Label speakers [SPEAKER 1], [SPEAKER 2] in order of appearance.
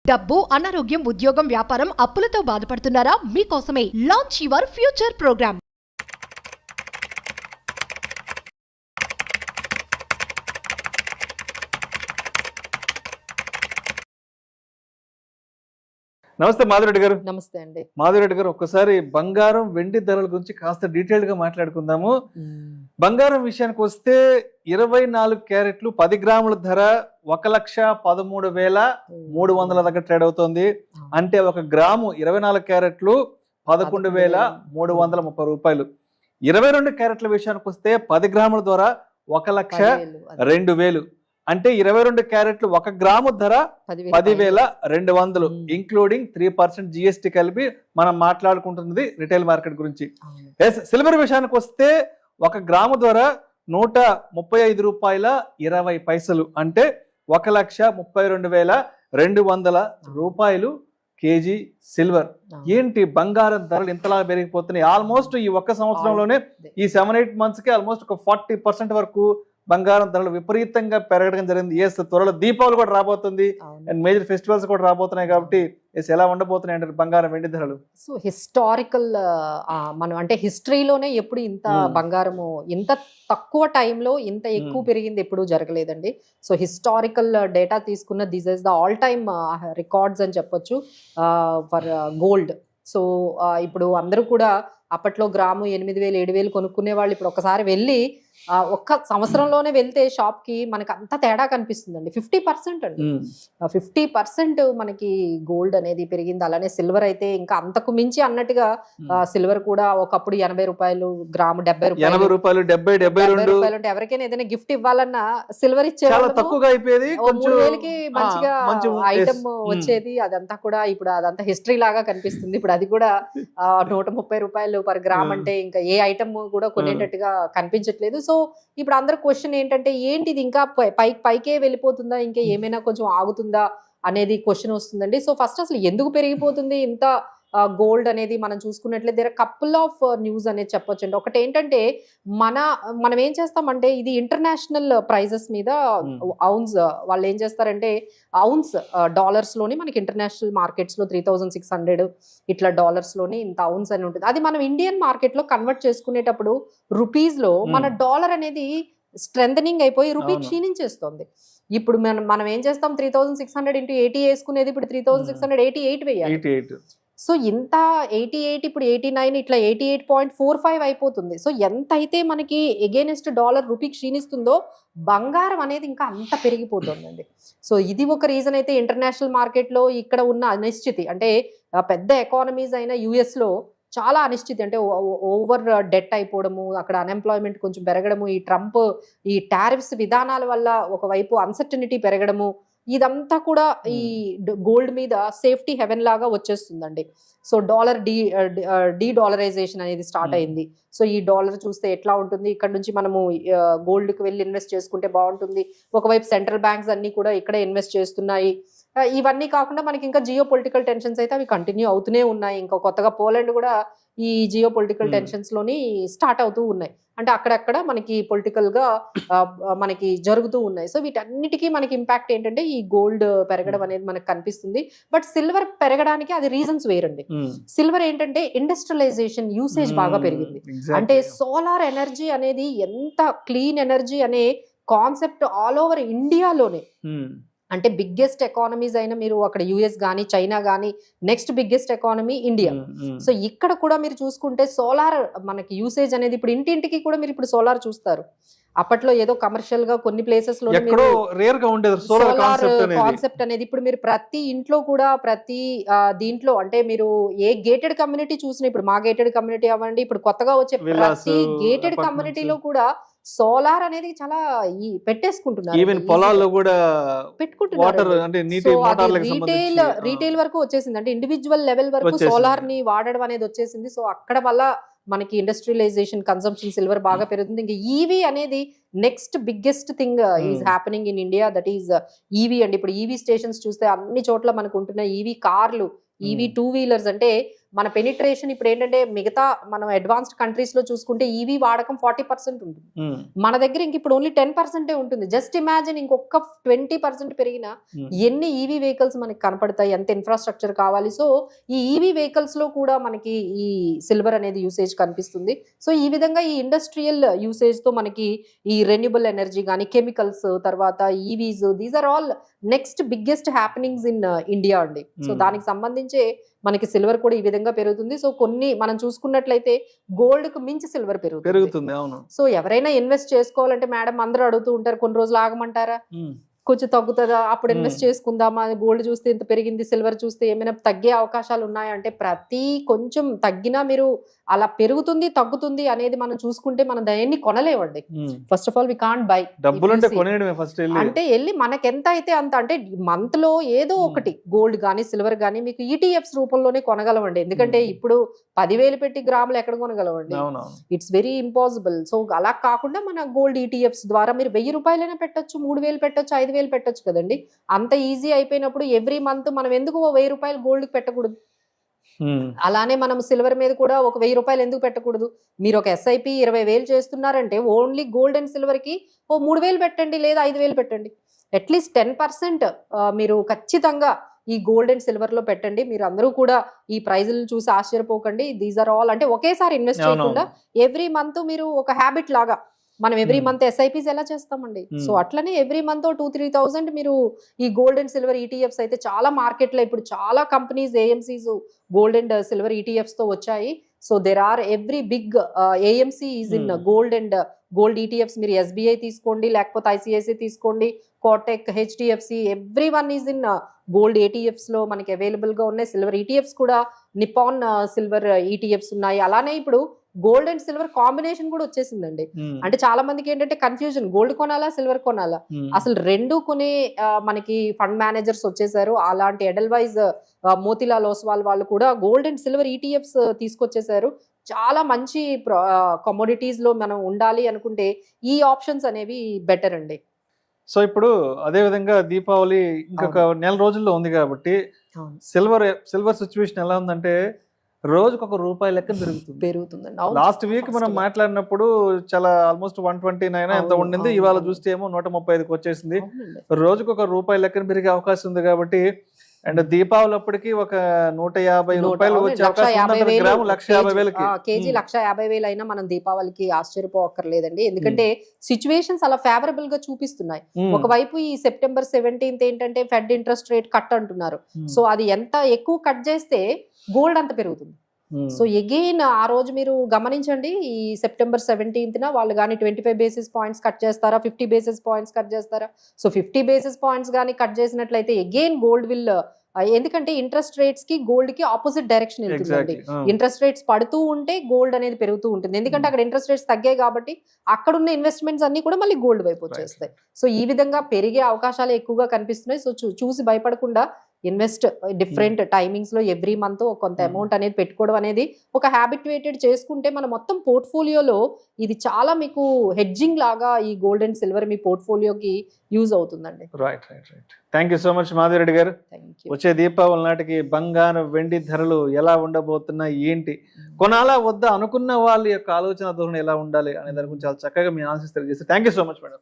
[SPEAKER 1] డబ్బు, అనారోగ్యం, ఉద్యోగం, వ్యాపారం, అప్పులతో బాధపడుతున్నారా? మీకోసమే లాంచ్ యువర్ ఫ్యూచర్ ప్రోగ్రామ్.
[SPEAKER 2] నమస్తే మాధురెడ్డి గారు.
[SPEAKER 3] నమస్తే అండి.
[SPEAKER 2] మాధురెడ్డి గారు, ఒక్కసారి బంగారం వెండి ధరల గురించి కాస్త డీటెయిల్ గా మాట్లాడుకుందాము. బంగారం విషయానికి వస్తే 24 క్యారెట్లు 10 గ్రాముల ధర 1,13,300 దగ్గర ట్రేడ్ అవుతుంది. అంటే ఒక గ్రాము 24 క్యారెట్లు 11,330 రూపాయలు. 22 క్యారెట్ల విషయానికి వస్తే 10 గ్రాముల ద్వారా 1,02,000. అంటే 22 క్యారెట్లు 1 గ్రాము ధర 10,200, ఇంక్లూడింగ్ 3% జిఎస్టీ కలిపి మనం మాట్లాడుకుంటున్నది రిటైల్ మార్కెట్ గురించి. సిల్వర్ విషయానికి వస్తే 1 గ్రాము ధర 135 రూపాయల 20 పైసలు. అంటే 1,32,200 రూపాయలు కేజీ సిల్వర్. ఏంటి బంగారం ధరలు ఇంతలా పెరిగిపోతున్నాయి? ఆల్మోస్ట్ ఈ ఒక్క సంవత్సరంలోనే ఈ 7-8 months కి ఆల్మోస్ట్ ఒక 40% వరకు బంగారం ధరలు విపరీతంగా పెరగడం జరిగింది. త్వరలో దీపావళి కూడా రాబోతుంది అండ్ మేజర్ ఫెస్టివల్స్ కూడా రాబోతున్నాయి కాబట్టి ఎలా ఉండబోతున్నాయి అంటే బంగారం వెండి ధరలు?
[SPEAKER 3] సో హిస్టారికల్ మనం అంటే హిస్టరీలోనే ఎప్పుడు ఇంత బంగారము ఇంత తక్కువ టైంలో ఇంత ఎక్కువ పెరిగింది ఎప్పుడు జరగలేదండి. సో హిస్టారికల్ డేటా తీసుకున్న this is the all time records అని చెప్పొచ్చు ఫర్ గోల్డ్. సో ఇప్పుడు అందరూ కూడా అప్పట్లో గ్రాము 8,000-7,000 కొనుక్కునే వాళ్ళు ఇప్పుడు ఒకసారి వెళ్ళి ఒక్క సంవత్సరంలోనే వెళ్తే షాప్ కి మనకి అంత తేడా కనిపిస్తుందండి. 50% అండి, 50% మనకి గోల్డ్ అనేది పెరిగింది. అలానే సిల్వర్ అయితే ఇంకా అంతకు మించి అన్నట్టుగా సిల్వర్ కూడా ఒకప్పుడు 80 రూపాయలు గ్రాము, 70 రూపాయలు అంటే ఎవరికైనా ఏదైనా గిఫ్ట్ ఇవ్వాలన్నా సిల్వర్ ఇచ్చేవాళ్ళు. 3,000కి మంచిగా ఐటమ్ వచ్చేది. అదంతా కూడా ఇప్పుడు అదంతా హిస్టరీ లాగా కనిపిస్తుంది. ఇప్పుడు అది కూడా 130 రూపాయలు పర్ గ్రామ్ అంటే ఇంకా ఏ ఐటమ్ కూడా కొనేటట్టుగా కనిపించట్లేదు. సో ఇప్పుడు అందరు క్వశ్చన్ ఏంటంటే ఏంటి ఇది ఇంకా పైకే వెళ్ళిపోతుందా, ఇంకా ఏమైనా కొంచెం ఆగుతుందా అనేది క్వశ్చన్ వస్తుందండి. సో ఫస్ట్ అసలు ఎందుకు పెరిగిపోతుంది ఇంత గోల్డ్ అనేది మనం చూసుకున్నట్లయితే దేర్ కపుల్ ఆఫ్ న్యూస్ అనేది చెప్పొచ్చండి. ఒకటి ఏంటంటే మనం ఏం చేస్తామంటే ఇది ఇంటర్నేషనల్ ప్రైజెస్ మీద ఔన్స్ వాళ్ళు ఏం చేస్తారంటే ఔన్స్ డాలర్స్ లోని మనకి ఇంటర్నేషనల్ మార్కెట్స్ లో 3,600 ఇట్లా డాలర్స్ లోని ఇంత ఔన్స్ అని ఉంటుంది. అది మనం ఇండియన్ మార్కెట్ లో కన్వర్ట్ చేసుకునేటప్పుడు రూపీస్ లో మన డాలర్ అనేది స్ట్రెంథనింగ్ అయిపోయి రూపీ క్షీణించేస్తుంది. ఇప్పుడు మనం ఏం చేస్తాం 3,600 into 80 వేసుకునేది ఇప్పుడు 3,688 వేయాలి. సో ఇంత 88 ఇప్పుడు 89 ఇట్లా 88.45 అయిపోతుంది. సో ఎంత అయితే మనకి ఎగైనెస్ట్ డాలర్ రూపీ క్షీణిస్తుందో బంగారం అనేది ఇంకా అంత పెరిగిపోతుందండి. సో ఇది ఒక రీజన్ అయితే ఇంటర్నేషనల్ మార్కెట్లో ఇక్కడ ఉన్న అనిశ్చితి అంటే పెద్ద ఎకానమీస్ అయిన US లో చాలా అనిశ్చితి అంటే ఓవర్ డెట్ అయిపోవడము, అక్కడ అన్ఎంప్లాయ్మెంట్ కొంచెం పెరగడము, ఈ ట్రంప్ ఈ టారిఫ్స్ విధానాల వల్ల ఒకవైపు అన్సర్టనిటీ పెరగడము, ఇదంతా కూడా ఈ గోల్డ్ మీద సేఫ్టీ హెవెన్ లాగా వచ్చేస్తుందండి. సో డాలర్ డీ డాలరైజేషన్ అనేది స్టార్ట్ అయింది. సో ఈ డాలర్ చూస్తే ఎట్లా ఉంటుంది, ఇక్కడ నుంచి మనము గోల్డ్కి వెళ్ళి ఇన్వెస్ట్ చేసుకుంటే బాగుంటుంది. ఒకవైపు సెంట్రల్ బ్యాంక్స్ అన్ని కూడా ఇక్కడే ఇన్వెస్ట్ చేస్తున్నాయి. ఇవన్నీ కాకుండా మనకి ఇంకా జియో పొలిటికల్ టెన్షన్స్ అయితే అవి కంటిన్యూ అవుతూనే ఉన్నాయి. ఇంకా కొత్తగా పోలాండ్ కూడా ఈ జియో పొలిటికల్ టెన్షన్స్ లోని స్టార్ట్ అవుతూ ఉన్నాయి. అంటే అక్కడక్కడ మనకి పొలిటికల్ గా మనకి జరుగుతూ ఉన్నాయి. సో వీటన్నిటికీ మనకి ఇంపాక్ట్ ఏంటంటే ఈ గోల్డ్ పెరగడం అనేది మనకు కనిపిస్తుంది. బట్ సిల్వర్ పెరగడానికి అది రీజన్స్ వేరండి. సిల్వర్ ఏంటంటే ఇండస్ట్రియలైజేషన్ యూసేజ్ బాగా పెరిగింది. అంటే సోలార్ ఎనర్జీ అనేది ఎంత క్లీన్ ఎనర్జీ అనే కాన్సెప్ట్ ఆల్ ఓవర్ ఇండియాలోనే అంటే బిగ్గెస్ట్ ఎకానమీస్ అయినా మీరు అక్కడ US కానీ చైనా కానీ next biggest economy India. So ఇక్కడ కూడా మీరు చూసుకుంటే సోలార్ మనకి యూసేజ్ అనేది ఇప్పుడు ఇంటింటికి కూడా మీరు ఇప్పుడు సోలార్ చూస్తారు. అప్పట్లో ఏదో కమర్షియల్ గా కొన్ని ప్లేసెస్ లో సోలార్ కాన్సెప్ట్ అనేది ఇప్పుడు మీరు ప్రతి ఇంట్లో కూడా ప్రతి దీంట్లో అంటే మీరు ఏ గేటెడ్ కమ్యూనిటీ చూసినా ఇప్పుడు మా గేటెడ్ కమ్యూనిటీ అవ్వండి, ఇప్పుడు కొత్తగా వచ్చే ప్రతి గేటెడ్ కమ్యూనిటీలో కూడా సోలార్ అనేది చాలా పెట్టేసుకుంటున్నారు.
[SPEAKER 2] ఈవెన్ పొలాల్లో కూడా
[SPEAKER 3] పెట్టుకుంటున్నారు. రీటైల్ వరకు వచ్చేసింది. అంటే ఇండివిజువల్ లెవెల్ వరకు సోలార్ ని వాడడం అనేది వచ్చేసింది. సో అక్కడ వల్ల మనకి ఇండస్ట్రియలైజేషన్ కన్సంప్షన్ సిల్వర్ బాగా పెరుగుతుంది. ఇంకా ఈవీ అనేది next biggest thing is happening in India, that is EV అండి. ఇప్పుడు ఈవీ స్టేషన్స్ చూస్తే అన్ని చోట్ల మనకు ఉంటున్న ఈవీ కార్లు, ఈవీ 2 వీలర్స్ అంటే మన పెనిట్రేషన్ ఇప్పుడు ఏంటంటే మిగతా మనం అడ్వాన్స్డ్ కంట్రీస్ లో చూసుకుంటే ఈవీ వాడకం 40% ఉంటుంది. మన దగ్గర ఇంక ఇప్పుడు ఓన్లీ 10% ఉంటుంది. జస్ట్ ఇమాజిన్ ఇంకొక 20% పెరిగినా ఎన్ని ఈవీ వెహికల్స్ మనకి కనపడతాయి, ఎంత ఇన్ఫ్రాస్ట్రక్చర్ కావాలి. సో ఈ ఈవీ వెహికల్స్ లో కూడా మనకి ఈ సిల్వర్ అనేది యూసేజ్ కనిపిస్తుంది. సో ఈ విధంగా ఈ ఇండస్ట్రియల్ యూసేజ్ తో మనకి ఈ రెన్యూబుల్ ఎనర్జీ కానీ, కెమికల్స్, తర్వాత EVs, these are all next biggest happenings in India అండి. సో దానికి సంబంధించే మనకి సిల్వర్ కూడా ఈ విధంగా పెరుగుతుంది. సో కొన్ని మనం చూసుకున్నట్లయితే గోల్డ్ కు మించి సిల్వర్ పెరుగుతుంది.
[SPEAKER 2] అవును.
[SPEAKER 3] సో ఎవరైనా ఇన్వెస్ట్ చేసుకోవాలంటే మేడం అందరూ అడుగుతూ ఉంటారు, కొన్ని రోజులు ఆగమంటారా, కొంచెం తగ్గుతుందా, అప్పుడు ఇన్వెస్ట్ చేసుకుందామా, గోల్డ్ చూస్తే ఇంత పెరిగింది, సిల్వర్ చూస్తే ఏమైనా తగ్గే అవకాశాలు ఉన్నాయా అంటే ప్రతి కొంచెం తగ్గినా మీరు అలా పెరుగుతుంది తగ్గుతుంది అనేది మనం చూసుకుంటే మనం దాన్ని కొనలేవండి. First of all we can't buy. అంటే వెళ్ళి మనకి ఎంత అయితే అంత, అంటే మంత్ లో ఏదో ఒకటి గోల్డ్ గానీ సిల్వర్ గానీ మీకు ఈటీఎఫ్స్ రూపంలోనే కొనగలవండి. ఎందుకంటే ఇప్పుడు 10,000 పెట్టి గ్రాములు ఎక్కడ కొనగలవండి, ఇట్స్ వెరీ ఇంపాసిబుల్. సో అలా కాకుండా మన గోల్డ్ ఈటీఎఫ్స్ ద్వారా మీరు 1,000 రూపాయలైనా పెట్టొచ్చు, 3,000 పెట్టొచ్చు, 5,000 పెట్టొచ్చు కదండి. అంత ఈజీ అయిపోయినప్పుడు ఎవ్రీ మంత్ మనం ఎందుకు 1,000 రూపాయలు గోల్డ్ పెట్టకూడదు? అలానే మనం సిల్వర్ మీద కూడా ఒక 1,000 రూపాయలు ఎందుకు పెట్టకూడదు? మీరు ఒక ఎస్ఐపి 20,000 చేస్తున్నారంటే ఓన్లీ గోల్డ్ అండ్ సిల్వర్ కి 3,000 పెట్టండి, లేదా 5,000 పెట్టండి. అట్లీస్ట్ 10% మీరు ఖచ్చితంగా ఈ గోల్డ్ అండ్ సిల్వర్ లో పెట్టండి. మీరు అందరూ కూడా ఈ ప్రైజులను చూసి ఆశ్చర్యపోకండి. దీస్ ఆర్ ఆల్ అంటే ఒకేసారి ఇన్వెస్ట్ చేయకుండా ఎవ్రీ మంత్ మీరు ఒక హ్యాబిట్ లాగా, మనం ఎవ్రీ మంత్ ఎస్ఐపీస్ ఎలా చేస్తామండి, సో అట్లనే ఎవ్రీ మంత్ 2-3,000 మీరు ఈ గోల్డ్ అండ్ సిల్వర్ ఈటీఎఫ్స్ అయితే చాలా మార్కెట్ లో ఇప్పుడు చాలా companies AMCs gold and silver ETFs తో వచ్చాయి. So there are every big AMC is in gold and gold ETFs. మీరు ఎస్బీఐ తీసుకోండి, లేకపోతే ఐసిఐసి తీసుకోండి, Kotak, HDFC, every one is in gold ETFs లో మనకి అవైలబుల్ గా ఉన్నాయి. సిల్వర్ ఈటీఎఫ్స్ కూడా నిపాన్ సిల్వర్ ఈటీఎఫ్స్ ఉన్నాయి. అలానే ఇప్పుడు గోల్డ్ అండ్ సిల్వర్ కాంబినేషన్ కూడా వచ్చేసిందండి. అంటే చాలా మందికి ఏంటంటే కన్ఫ్యూజన్, గోల్డ్ కొనాలా సిల్వర్ కొనాలా, అసలు రెండు కొనే మనకి ఫండ్ మేనేజర్స్ వచ్చేసారు. అలాంటి ఎడల్వైజ్ మోతిలాల్ ఓస్వాల్ వాళ్ళు కూడా గోల్డ్ అండ్ సిల్వర్ ఈటీఎఫ్స్ తీసుకొచ్చేసారు. చాలా మంచి కమోడిటీస్ లో మనం ఉండాలి అనుకుంటే ఈ ఆప్షన్స్ అనేవి బెటర్ అండి.
[SPEAKER 2] సో ఇప్పుడు అదే విధంగా దీపావళి ఇంకొక నెల రోజుల్లో ఉంది కాబట్టి సిల్వర్ సిచ్యువేషన్ ఎలా ఉందంటే రోజుకు ₹1 లెక్క
[SPEAKER 3] పెరుగుతుందండి.
[SPEAKER 2] లాస్ట్ వీక్ మనం మాట్లాడినప్పుడు చాలా ఆల్మోస్ట్ 129 ఎంత ఉండింది, ఇవాళ చూస్తే ఏమో 135కి వచ్చేసింది. రోజుకు ₹1 లెక్కన పెరిగే అవకాశం ఉంది కాబట్టి, అండ్ దీపావళి అప్పటికి ఒక 150 రూపాయలు వచ్చే అవకాశం ఉంది. గ్రాము 150,000
[SPEAKER 3] కేజీ 150,000 అయినా మనం దీపావళికి ఆశ్చర్యపోక్కర్లేదండి. ఎందుకంటే సిచ్యువేషన్స్ అలా ఫేవరబుల్ గా చూపిస్తున్నాయి. ఒకవైపు ఈ సెప్టెంబర్ 17th ఏంటంటే ఫెడ్ ఇంట్రెస్ట్ రేట్ కట్ అంటున్నారు. సో అది ఎంత ఎక్కువ కట్ చేస్తే గోల్డ్ అంత పెరుగుతుంది. సో అగైన్ ఆ రోజు మీరు గమనించండి, ఈ సెప్టెంబర్ 17th వాళ్ళు కానీ 25 బేసిస్ పాయింట్స్ కట్ చేస్తారా, 50 బేసిస్ పాయింట్స్ కట్ చేస్తారా? సో 50 బేసిస్ పాయింట్స్ కానీ కట్ చేసినట్లయితే అగైన్ గోల్డ్ విల్, ఎందుకంటే ఇంట్రెస్ట్ రేట్స్ కి గోల్డ్ కి ఆపోజిట్ డైరెక్షన్ వెళ్తుందండి. ఇంట్రెస్ట్ రేట్స్ పడుతూ ఉంటే గోల్డ్ అనేది పెరుగుతూ ఉంటుంది. ఎందుకంటే అక్కడ ఇంట్రెస్ట్ రేట్స్ తగ్గాయి కాబట్టి అక్కడ ఉన్న ఇన్వెస్ట్మెంట్స్ అన్ని కూడా మళ్ళీ గోల్డ్ వైపు వచ్చేస్తాయి. సో ఈ విధంగా పెరిగే అవకాశాలు ఎక్కువగా కనిపిస్తున్నాయి. సో చూసి భయపడకుండా ఇన్వెస్ట్ డిఫరెంట్ టైమింగ్స్ లో ఎవ్రీ మంత్ కొంత అమౌంట్ అనేది పెట్టుకోవడం అనేది ఒక హ్యాబిట్యుయేటెడ్ చేసుకుంటే మన మొత్తం పోర్ట్ఫోలియోలో ఇది చాలా మీకు హెడ్జింగ్ లాగా ఈ గోల్డ్ అండ్ సిల్వర్ మీ పోర్ట్ఫోలియోకి యూజ్ అవుతుందండి.
[SPEAKER 2] Right. Thank you so much Madhavi Reddy గారు. వచ్చే దీపావళి నాటికి బంగారం వెండి ధరలు ఎలా ఉండబోతున్నాయి, ఏంటి కొనాలా వద్దా అనుకున్న వాళ్ళ యొక్క ఆలోచన ధోరణి ఎలా ఉండాలి అనే దాని గురించి చాలా చక్కగా మీ ఆన్సర్స్ తెలియజేస్తారు. Thank you so much madam.